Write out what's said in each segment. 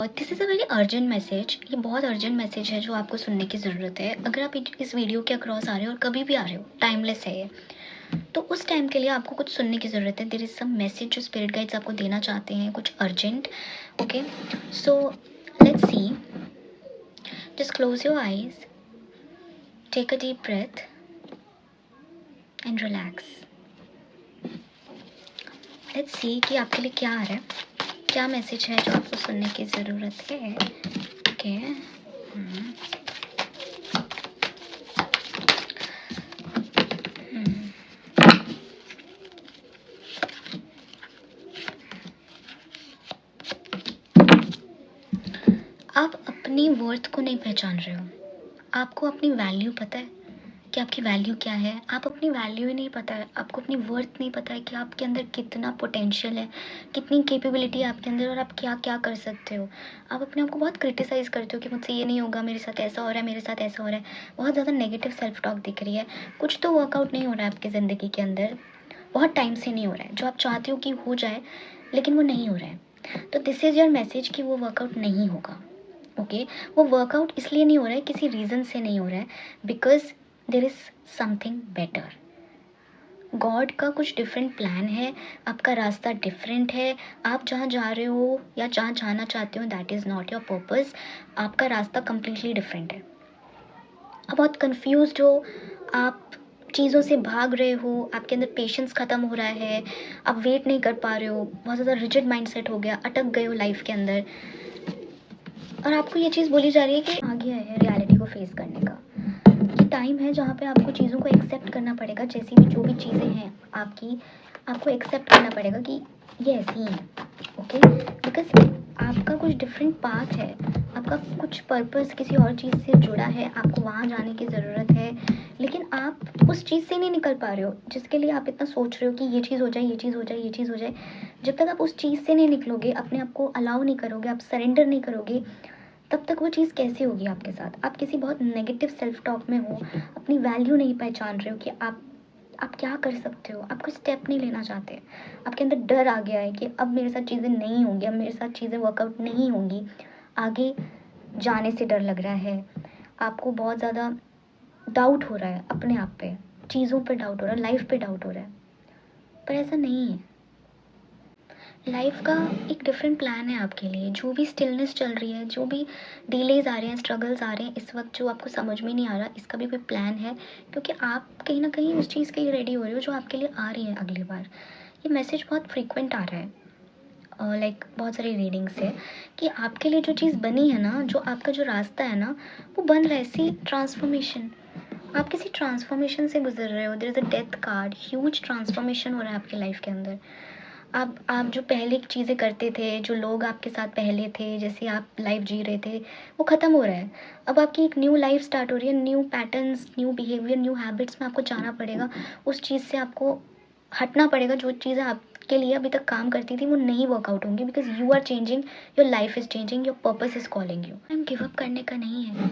This is a very urgent message. ये बहुत urgent message है जो आपको सुनने की ज़रूरत है। अगर आप इस वीडियो के अक्रॉस आ रहे हो और कभी भी आ रहे हो, टाइमलेस है ये, तो उस टाइम के लिए आपको कुछ सुनने की ज़रूरत है। देयर इज़ सम मैसेज जो स्पिरिट गाइड्स आपको देना चाहते हैं, कुछ urgent. Okay, so let's see. Just close your eyes, take a deep breath and relax. Let's see कि आपके लिए क्या आ रहा है, क्या मैसेज है जो आपको सुनने की ज़रूरत है। ओके, आप अपनी वर्थ को नहीं पहचान रहे हो। आपको अपनी वैल्यू पता है कि आपकी वैल्यू क्या है? आप अपनी वैल्यू ही नहीं पता है, आपको अपनी वर्थ नहीं पता है कि आपके अंदर कितना पोटेंशियल है, कितनी कैपेबिलिटी है आपके अंदर और आप क्या क्या कर सकते हो। आप अपने आप को बहुत क्रिटिसाइज़ करते हो कि मुझसे ये नहीं होगा, मेरे साथ ऐसा हो रहा है, मेरे साथ ऐसा हो रहा है। बहुत ज़्यादा नेगेटिव सेल्फ टॉक दिख रही है। कुछ तो वर्कआउट नहीं हो रहा है आपकी ज़िंदगी के अंदर, बहुत टाइम से नहीं हो रहा है। जो आप चाहते हो कि हो जाए लेकिन वो नहीं हो रहा है। तो दिस इज़ योर मैसेज कि वो वर्कआउट नहीं होगा। ओके, वो वर्कआउट इसलिए नहीं हो रहा है, किसी रीज़न से नहीं हो रहा है, because there is something better. God का कुछ डिफरेंट प्लान है, आपका रास्ता डिफरेंट है। आप जहाँ जा रहे हो या जहाँ जाना चाहते हो, that is not your purpose. आपका रास्ता कम्प्लीटली डिफरेंट है। आप बहुत कन्फ्यूज्ड हो, आप चीज़ों से भाग रहे हो, आपके अंदर पेशेंस ख़त्म हो रहा है, आप वेट नहीं कर पा रहे हो, बहुत ज़्यादा रिजिड माइंडसेट हो गया, अटक गए हो लाइफ के अंदर। और आपको ये चीज़ बोली जा रही है कि आ गया है रियलिटी को फेस करने का। ये टाइम है जहाँ पे आपको चीज़ों को एक्सेप्ट करना पड़ेगा। जैसी भी जो भी चीज़ें हैं आपकी, आपको एक्सेप्ट करना पड़ेगा कि ये ऐसी ही हैं। ओके, बिकॉज आपका कुछ डिफरेंट पाथ है, आपका कुछ पर्पस किसी और चीज़ से जुड़ा है, आपको वहाँ जाने की ज़रूरत है, लेकिन आप उस चीज़ से नहीं निकल पा रहे हो जिसके लिए आप इतना सोच रहे हो कि ये चीज़ हो जाए, ये चीज़ हो जाए, ये चीज़ हो जाए। जब तक आप उस चीज़ से नहीं निकलोगे, अपने आप को अलाउ नहीं करोगे, आप सरेंडर नहीं करोगे, तब तक वो चीज़ कैसे होगी आपके साथ। आप किसी बहुत नेगेटिव सेल्फ टॉक में हो, अपनी वैल्यू नहीं पहचान रहे हो कि आप क्या कर सकते हो, आप कोई स्टेप नहीं लेना चाहते। आपके अंदर डर आ गया है कि अब मेरे साथ चीज़ें नहीं होंगी, अब मेरे साथ चीज़ें वर्कआउट नहीं होंगी, आगे जाने से डर लग रहा है। आपको बहुत ज़्यादा डाउट हो रहा है अपने आप पे, चीज़ों पे डाउट हो रहा है, लाइफ पे डाउट हो रहा है। पर ऐसा नहीं है। लाइफ का एक डिफरेंट प्लान है आपके लिए। जो भी स्टिलनेस चल रही है, जो भी डिलेज आ रहे हैं, स्ट्रगल्स आ रहे हैं इस वक्त, जो आपको समझ में नहीं आ रहा, इसका भी कोई प्लान है, क्योंकि आप कहीं ना कहीं उस चीज़ के लिए रेडी हो रहे हो जो आपके लिए आ रही है अगली बार। ये मैसेज बहुत फ्रीक्वेंट आ रहा है, लाइक बहुत सारी रीडिंग्स है कि आपके लिए जो चीज़ बनी है ना, जो आपका जो रास्ता है ना, वो बन रहा है। सी ट्रांसफॉर्मेशन, आप किसी ट्रांसफॉर्मेशन से गुजर रहे हो। There is a death card, huge transformation हो रहा है आपकी लाइफ के अंदर। आप जो पहले चीज़ें करते थे, जो लोग आपके साथ पहले थे, जैसे आप लाइफ जी रहे थे, वो ख़त्म हो रहा है। अब आपकी एक न्यू लाइफ स्टार्ट हो रही है, new patterns, new behaviour, new habits में आपको जाना पड़ेगा। उस चीज़ से आपको हटना पड़ेगा। जो चीज़ें आपके लिए अभी तक काम करती थी वो नहीं वर्कआउट होंगी, because you are changing, your life is changing, your purpose is calling you. Time give up करने का नहीं है।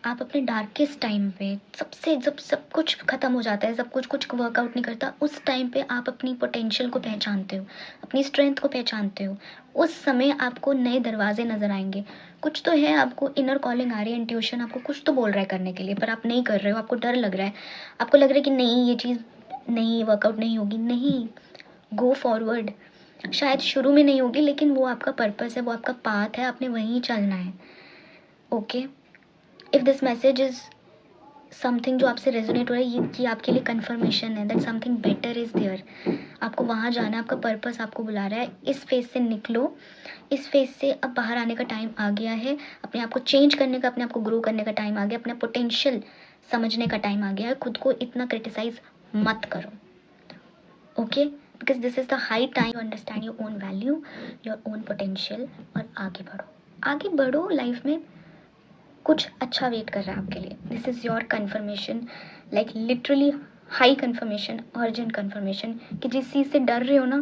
आप अपने डार्केस्ट टाइम पे, सबसे जब सब कुछ ख़त्म हो जाता है, सब कुछ वर्कआउट नहीं करता, उस टाइम पे आप अपनी पोटेंशियल को पहचानते हो, अपनी स्ट्रेंथ को पहचानते हो। उस समय आपको नए दरवाजे नज़र आएंगे। कुछ तो है, आपको इनर कॉलिंग आ रही है, इंट्यूशन आपको कुछ तो बोल रहा है करने के लिए, पर आप नहीं कर रहे हो। आपको डर लग रहा है, आपको लग रहा है कि नहीं, ये चीज़ नहीं, वर्कआउट नहीं होगी। नहीं, गो फॉरवर्ड। शायद शुरू में नहीं होगी, लेकिन वो आपका पर्पस है, वो आपका पाथ है, आपने वहीं चलना है। Okay, if this message is something जो आपसे रेजोनेट हो रहा है, ये कि आपके लिए कन्फर्मेशन है that something better is there. आपको वहाँ जाना है, आपका पर्पस आपको बुला रहा है। इस फेज से निकलो, इस फेज से अब बाहर आने का टाइम आ गया है। अपने आप को चेंज करने का, अपने आप को ग्रो करने का टाइम आ गया, अपना पोटेंशियल समझने का टाइम आ गया है। खुद को इतना क्रिटिसाइज मत करो। Okay, because this is the high time you understand your own value, your own potential, और आगे बढ़ो। आगे बढ़ो, लाइफ में कुछ अच्छा वेट कर रहा है आपके लिए। This is your confirmation, like literally high confirmation, urgent confirmation, कि जिस चीज़ से डर रहे हो ना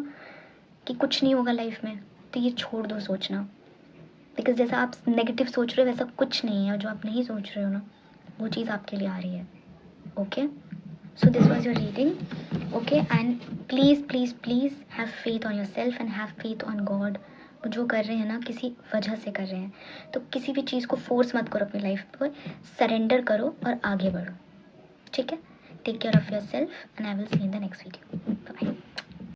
कि कुछ नहीं होगा लाइफ में, तो ये छोड़ दो सोचना। बिकॉज जैसा आप नेगेटिव सोच रहे हो वैसा कुछ नहीं है, और जो आप नहीं सोच रहे हो ना, वो चीज़ आपके लिए आ रही है। Okay, so this was your reading. Okay, and please please please have faith on your self and have faith on God. जो कर रहे हैं ना किसी वजह से कर रहे हैं, तो किसी भी चीज़ को फोर्स मत करो अपनी लाइफ पर, सरेंडर करो और आगे बढ़ो। ठीक है, take care of yourself and I will see in the next video. Bye.